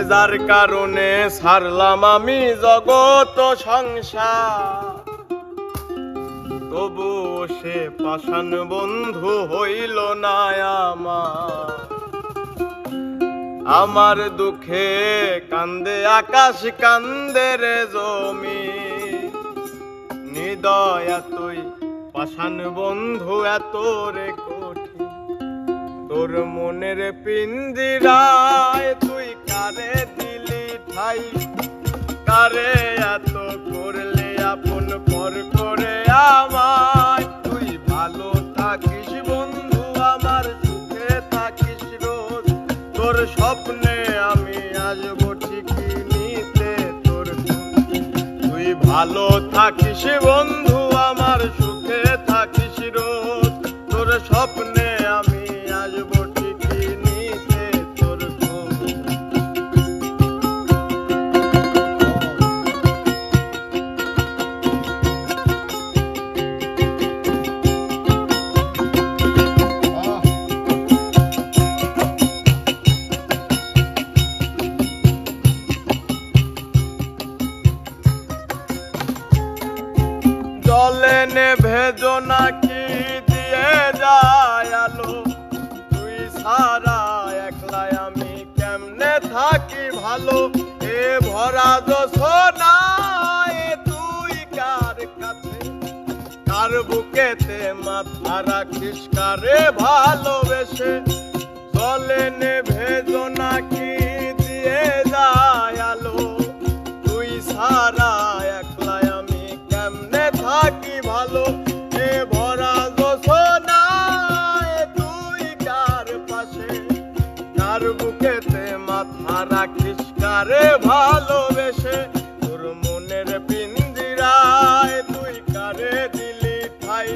যার কারণে ছাড়লাম আমি জগত সংসার, তবু সে পাষাণ বন্ধু হইল না আমার দুঃখে কান্দে আকাশ কান্দে রে জমি। হৃদয় এতই পাষাণ বন্ধু এত রে কঠিন, তোর মনের পিঞ্জিরায় তুই কারে দিলি ঠাই, কারে এত করলে আপন পর করে আমায়। তুই ভালো থাকিস বন্ধু আমার, সুখে থাকিস রোজ, তোর স্বপ্নে আমি আসবো ঠিকই নিতে তোর খোঁজ। তুই ভালো থাকিস বন্ধু আমার, সুখে থাকিস রোজ, তোর স্বপ্নে আমি আসবো ঠিকই নিতে তোর খোঁজ। জলে নেভে জোনাকি দিয়ে যায় আলো, তুই সারা একলাই আমি কেমনে থাকি ভালো। এ ভরা জোছনায় তুই কার কাছে, কার বুকেতে মাথা রাখিস কারে ভালোবেসে। জলে নেভে জোনাকি দিয়ে যায় আলো, তুই সারা একলাই আমি কেমনে থাকি ভালো। এ ভরা জোছনায় তুই কার পাশে, কার বুকেতে মাথা রাখিস কারে ভালোবেসে। তোর মনের পিঞ্জিরায় তুই কারে দিলি ঠাই,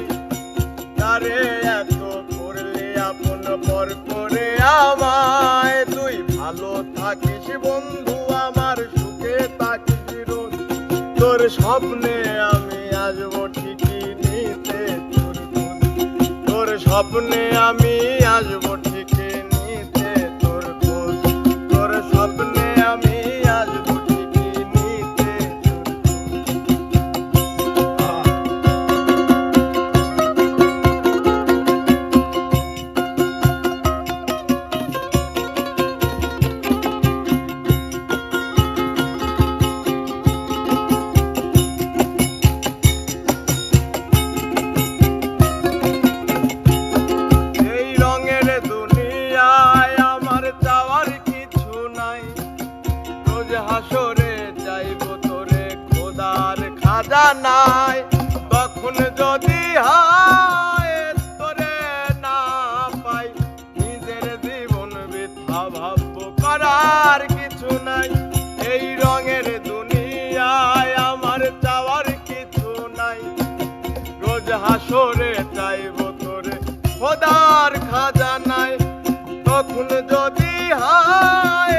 কারে এত করলি আপন পর করে আমায়। তুই ভালো থাকিস বন্ধু আমার, সুখে থাকিস রোজ, তোর স্বপ্নে আমি আসবো ঠিকই নিতে তোর খোঁজ। তোর স্বপ্নে আমি আসবো ঠিকই নিতে তোর খোঁজ, তোর স্বপ্নে আমি আসবো ঠিকই নিতে তোর খোঁজ। হাসরে যাইব তোরে খোদার খাজানায়, তখন যদি হায় তোরে না পাই, নিজের জীবন বৃথা ভাববো করার কিছু নাই। এই রঙের দুনিয়ায় আমার চাওয়ার কিছু নাই, রোজ হাসরে যাইব তোরে খোদার খাজানায়, তখন যদি হায়